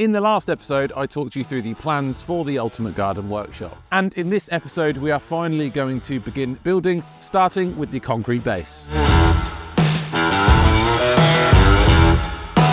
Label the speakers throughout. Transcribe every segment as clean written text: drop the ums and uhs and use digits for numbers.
Speaker 1: In the last episode, I talked you through the plans for the Ultimate Garden Workshop. And in this episode, we are finally going to begin building, starting with the concrete base.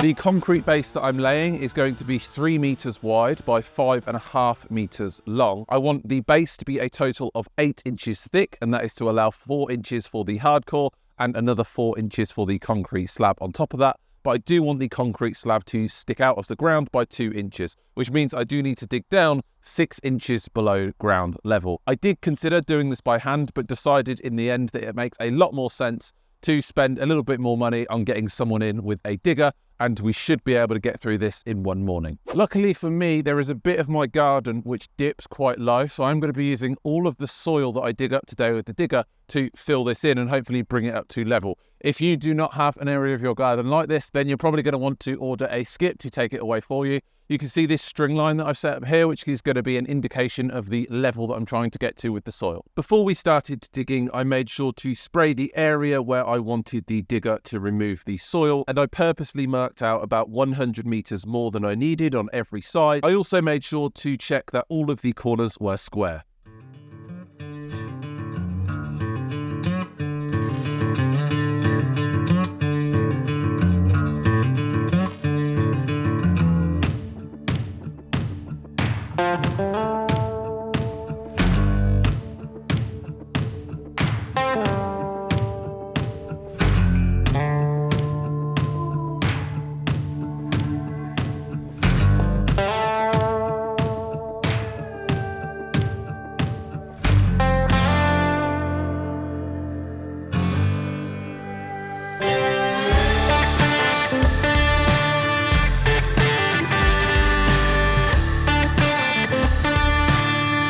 Speaker 1: The concrete base that I'm laying is going to be 3 meters wide by 5.5 meters long. I want the base to be a total of 8 inches thick, and that is to allow 4 inches for the hardcore and another 4 inches for the concrete slab on top of that. But I do want the concrete slab to stick out of the ground by 2 inches, which means I do need to dig down 6 inches below ground level. I did consider doing this by hand, but decided in the end that it makes a lot more sense to spend a little bit more money on getting someone in with a digger, and we should be able to get through this in one morning. Luckily for me, there is a bit of my garden which dips quite low, so I'm going to be using all of the soil that I dig up today with the digger to fill this in and hopefully bring it up to level. If you do not have an area of your garden like this, then you're probably going to want to order a skip to take it away for you. You can see this string line that I've set up here, which is going to be an indication of the level that I'm trying to get to with the soil. Before we started digging, I made sure to spray the area where I wanted the digger to remove the soil, and I purposely marked out about 100 meters more than I needed on every side. I also made sure to check that all of the corners were square.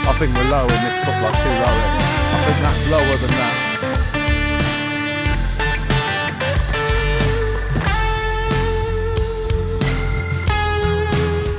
Speaker 1: I think we're low in this cup, like too low. I think that's lower than that.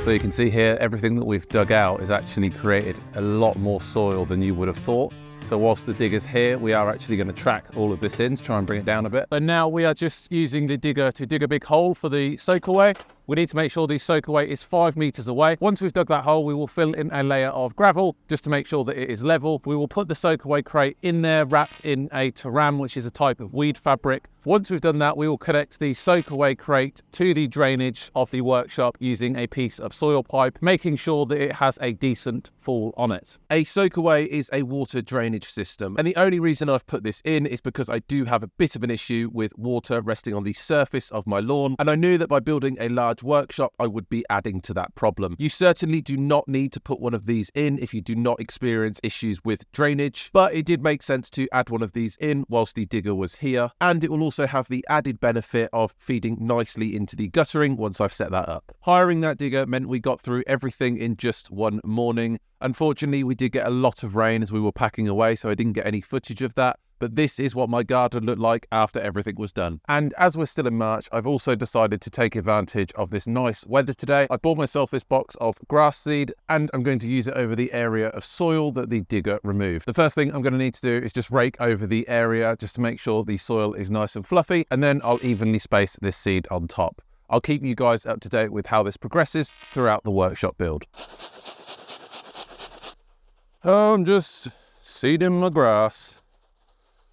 Speaker 1: So you can see here, everything that we've dug out has actually created a lot more soil than you would have thought. So whilst the digger's here, we are actually going to track all of this in to try and bring it down a bit. But now we are just using the digger to dig a big hole for the soakaway. We need to make sure the soakaway is 5 meters away. Once we've dug that hole, we will fill in a layer of gravel just to make sure that it is level. We will put the soakaway crate in there, wrapped in a taram, which is a type of weed fabric. Once we've done that, we will connect the soakaway crate to the drainage of the workshop using a piece of soil pipe, making sure that it has a decent fall on it. A soakaway is a water drainage system, and the only reason I've put this in is because I do have a bit of an issue with water resting on the surface of my lawn, and I knew that by building a large workshop, I would be adding to that problem. You certainly do not need to put one of these in if you do not experience issues with drainage, but it did make sense to add one of these in whilst the digger was here, and it will also have the added benefit of feeding nicely into the guttering once I've set that up. Hiring that digger meant we got through everything in just one morning. Unfortunately, we did get a lot of rain as we were packing away, so I didn't get any footage of that. But this is what my garden looked like after everything was done. And as we're still in March, I've also decided to take advantage of this nice weather today. I bought myself this box of grass seed, and I'm going to use it over the area of soil that the digger removed. The first thing I'm going to need to do is just rake over the area just to make sure the soil is nice and fluffy, and then I'll evenly space this seed on top. I'll keep you guys up to date with how this progresses throughout the workshop build. Oh, I'm just seeding my grass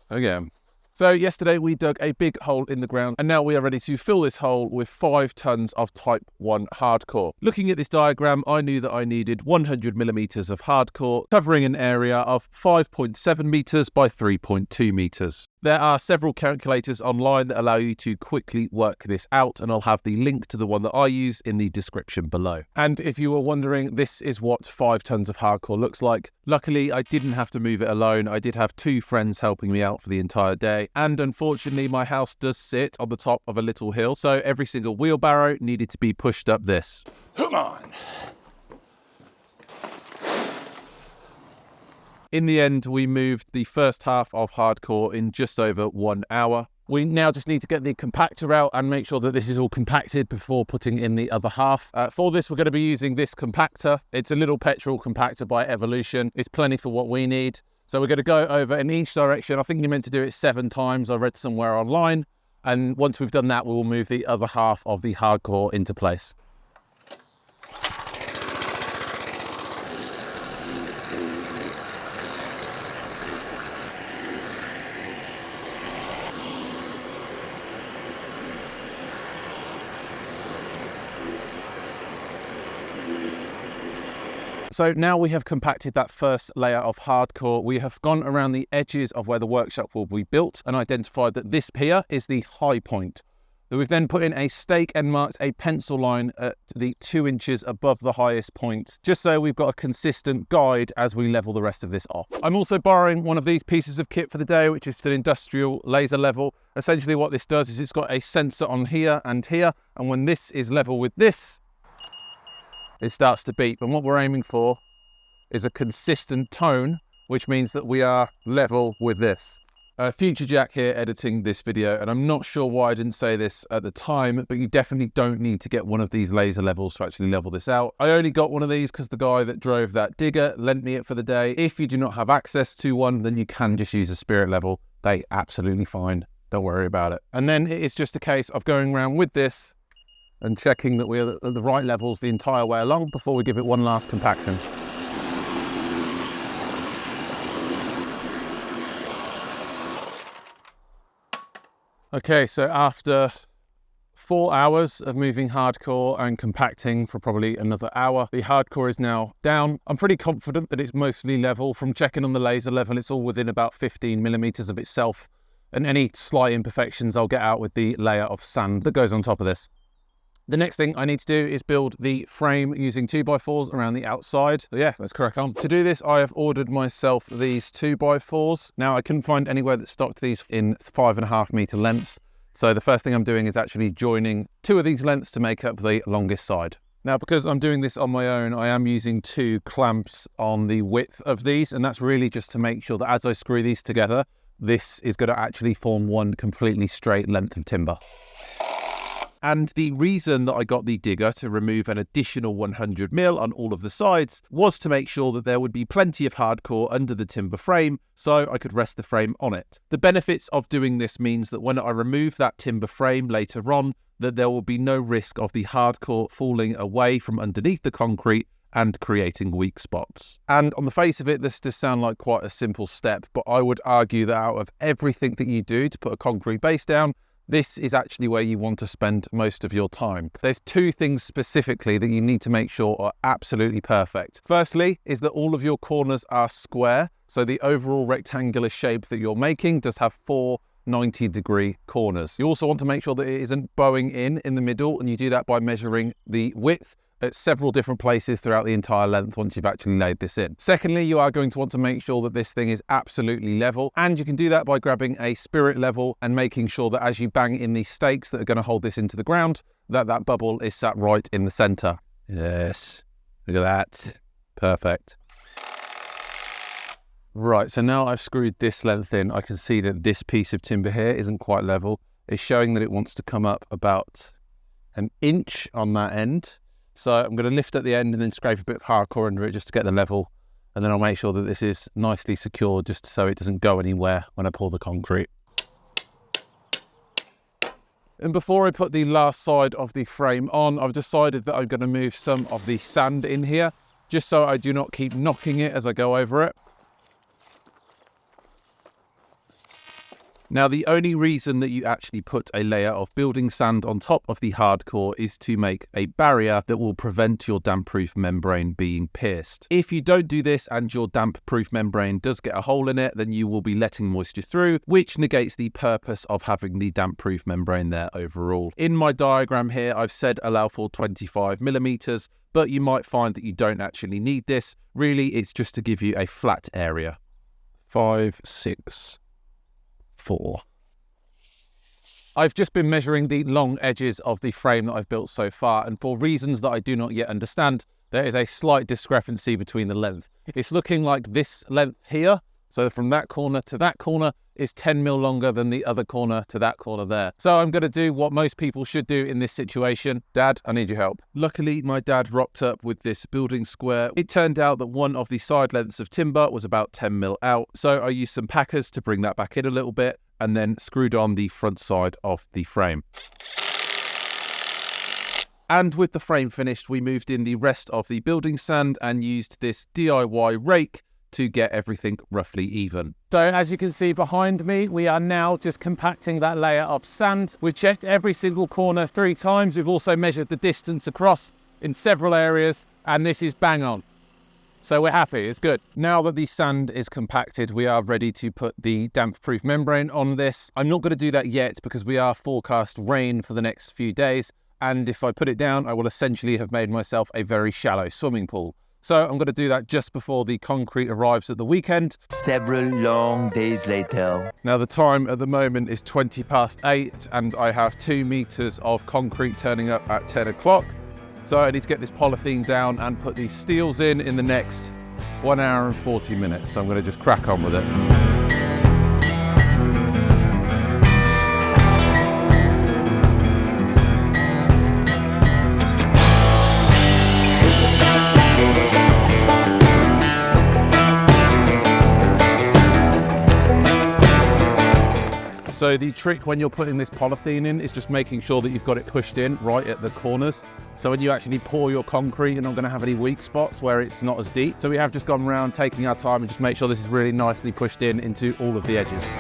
Speaker 1: again. So yesterday we dug a big hole in the ground, and now we are ready to fill this hole with 5 tons of type 1 hardcore. Looking at this diagram, I knew that I needed 100 millimeters of hardcore, covering an area of 5.7 meters by 3.2 meters. There are several calculators online that allow you to quickly work this out, and I'll have the link to the one that I use in the description below. And if you were wondering, this is what 5 tons of hardcore looks like. Luckily, I didn't have to move it alone. I did have 2 friends helping me out for the entire day. And unfortunately, my house does sit on the top of a little hill, so every single wheelbarrow needed to be pushed up this. Come on! In the end, we moved the first half of hardcore in just over 1 hour. We now just need to get the compactor out and make sure that this is all compacted before putting in the other half. For this, we're going to be using this compactor. It's a little petrol compactor by Evolution. It's plenty for what we need. So we're going to go over in each direction. I think you're meant to do it 7 times. I read somewhere online. And once we've done that, we will move the other half of the hardcore into place. So now we have compacted that first layer of hardcore. We have gone around the edges of where the workshop will be built and identified that this here is the high point. We've then put in a stake and marked a pencil line at the 2 inches above the highest point, just so we've got a consistent guide as we level the rest of this off. I'm also borrowing one of these pieces of kit for the day, which is an industrial laser level. Essentially what this does is it's got a sensor on here, and when this is level with this, it starts to beep. And what we're aiming for is a consistent tone, which means that we are level with this. Future Jack here editing this video, and I'm not sure why I didn't say this at the time, but you definitely don't need to get one of these laser levels to actually level this out. I only got one of these because the guy that drove that digger lent me it for the day. If you do not have access to one, then you can just use a spirit level. They absolutely fine. Don't worry about it. And then it is just a case of going around with this and checking that we're at the right levels the entire way along before we give it one last compaction. Okay, so after 4 hours of moving hardcore and compacting for probably another hour, the hardcore is now down. I'm pretty confident that it's mostly level. From checking on the laser level, it's all within about 15 millimeters of itself. And any slight imperfections I'll get out with the layer of sand that goes on top of this. The next thing I need to do is build the frame using 2x4s around the outside. So yeah, let's crack on. To do this, I have ordered myself these 2x4s. Now I couldn't find anywhere that stocked these in 5.5 meter lengths. So the first thing I'm doing is actually joining 2 of these lengths to make up the longest side. Now, because I'm doing this on my own, I am using 2 clamps on the width of these, and that's really just to make sure that as I screw these together, this is going to actually form one completely straight length of timber. And the reason that I got the digger to remove an additional 100 mil on all of the sides was to make sure that there would be plenty of hardcore under the timber frame so I could rest the frame on it. The benefits of doing this means that when I remove that timber frame later on, that there will be no risk of the hardcore falling away from underneath the concrete and creating weak spots. And on the face of it, this does sound like quite a simple step, but I would argue that out of everything that you do to put a concrete base down, this is actually where you want to spend most of your time. There's 2 things specifically that you need to make sure are absolutely perfect. Firstly, is that all of your corners are square. So the overall rectangular shape that you're making does have 4 90-degree corners. You also want to make sure that it isn't bowing in the middle, and you do that by measuring the width at several different places throughout the entire length once you've actually laid this in. Secondly, you are going to want to make sure that this thing is absolutely level, and you can do that by grabbing a spirit level and making sure that as you bang in these stakes that are going to hold this into the ground, that bubble is sat right in the center. Yes, look at that. Perfect. Right, so now I've screwed this length in, I can see that this piece of timber here isn't quite level. It's showing that it wants to come up about 1 inch on that end. So I'm going to lift at the end and then scrape a bit of hardcore under it just to get the level. And then I'll make sure that this is nicely secured just so it doesn't go anywhere when I pour the concrete. And before I put the last side of the frame on, I've decided that I'm going to move some of the sand in here just so I do not keep knocking it as I go over it. Now, the only reason that you actually put a layer of building sand on top of the hardcore is to make a barrier that will prevent your damp-proof membrane being pierced. If you don't do this and your damp-proof membrane does get a hole in it, then you will be letting moisture through, which negates the purpose of having the damp-proof membrane there overall. In my diagram here, I've said allow for 25 millimeters, but you might find that you don't actually need this. Really, it's just to give you a flat area. 5, 6, 4. I've just been measuring the long edges of the frame that I've built so far, and for reasons that I do not yet understand, there is a slight discrepancy between the length. It's looking like this length here, so from that corner to that corner, is 10 mil longer than the other corner to that corner there. So I'm going to do what most people should do in this situation. Dad, I need your help. Luckily, my dad rocked up with this building square. It turned out that one of the side lengths of timber was about 10 mil out. So I used some packers to bring that back in a little bit and then screwed on the front side of the frame. And with the frame finished, we moved in the rest of the building sand and used this DIY rake to get everything roughly even. So as you can see behind me, we are now just compacting that layer of sand. We've checked every single corner 3 times. We've also measured the distance across in several areas, and this is bang on. So we're happy, it's good. Now that the sand is compacted, we are ready to put the damp-proof membrane on this. I'm not going to do that yet because we are forecast rain for the next few days. And if I put it down, I will essentially have made myself a very shallow swimming pool. So I'm going to do that just before the concrete arrives at the weekend.
Speaker 2: Several long days later.
Speaker 1: Now the time at the moment is 8:20 and I have 2 meters of concrete turning up at 10 o'clock. So I need to get this polythene down and put these steels in the next 1 hour and 40 minutes. So I'm going to just crack on with it. So the trick when you're putting this polythene in is just making sure that you've got it pushed in right at the corners. So when you actually pour your concrete, you're not going to have any weak spots where it's not as deep. So we have just gone around taking our time and just make sure this is really nicely pushed in into all of the edges.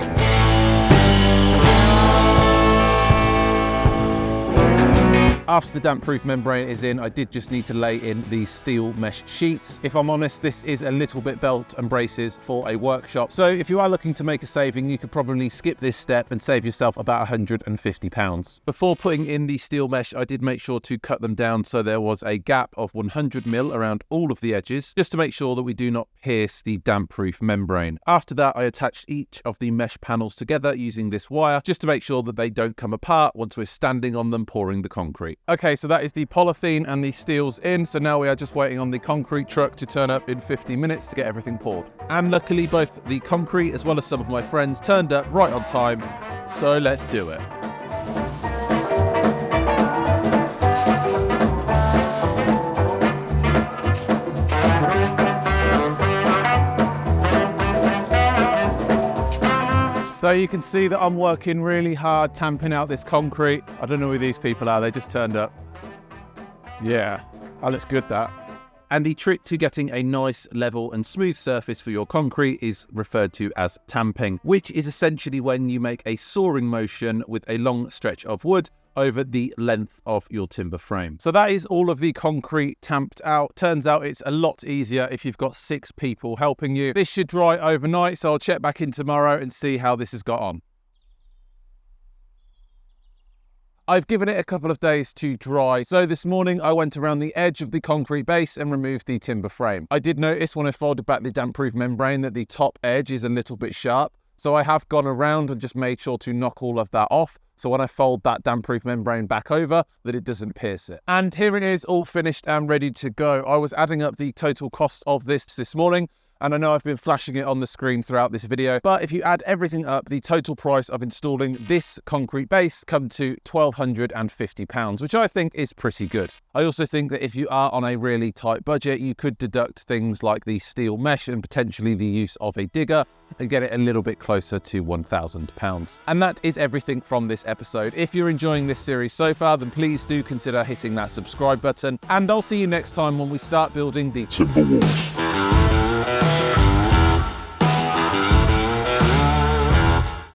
Speaker 1: After the damp-proof membrane is in, I did just need to lay in the steel mesh sheets. If I'm honest, this is a little bit belt and braces for a workshop. So if you are looking to make a saving, you could probably skip this step and save yourself about £150. Before putting in the steel mesh, I did make sure to cut them down so there was a gap of 100 mil around all of the edges, just to make sure that we do not pierce the damp-proof membrane. After that, I attached each of the mesh panels together using this wire, just to make sure that they don't come apart once we're standing on them pouring the concrete. Okay, so that is the polythene and the steels in. So now we are just waiting on the concrete truck to turn up in 50 minutes to get everything poured. And luckily both the concrete as well as some of my friends turned up right on time. So let's do it. So you can see that I'm working really hard tamping out this concrete. I don't know who these people are, they just turned up. Yeah, that looks good, that. And the trick to getting a nice, level and smooth surface for your concrete is referred to as tamping, which is essentially when you make a sawing motion with a long stretch of wood over the length of your timber frame. So that is all of the concrete tamped out. Turns out it's a lot easier if you've got 6 people helping you. This should dry overnight, so I'll check back in tomorrow and see how this has got on. I've given it a couple of days to dry. So this morning I went around the edge of the concrete base and removed the timber frame. I did notice when I folded back the damp-proof membrane that the top edge is a little bit sharp. So I have gone around and just made sure to knock all of that off. So when I fold that damp-proof membrane back over, that it doesn't pierce it. And here it is, all finished and ready to go. I was adding up the total cost of this morning, and I know I've been flashing it on the screen throughout this video, but if you add everything up, the total price of installing this concrete base come to £1,250, which I think is pretty good. I also think that if you are on a really tight budget, you could deduct things like the steel mesh and potentially the use of a digger and get it a little bit closer to £1,000. And that is everything from this episode. If you're enjoying this series so far, then please do consider hitting that subscribe button, and I'll see you next time when we start building the timber walls.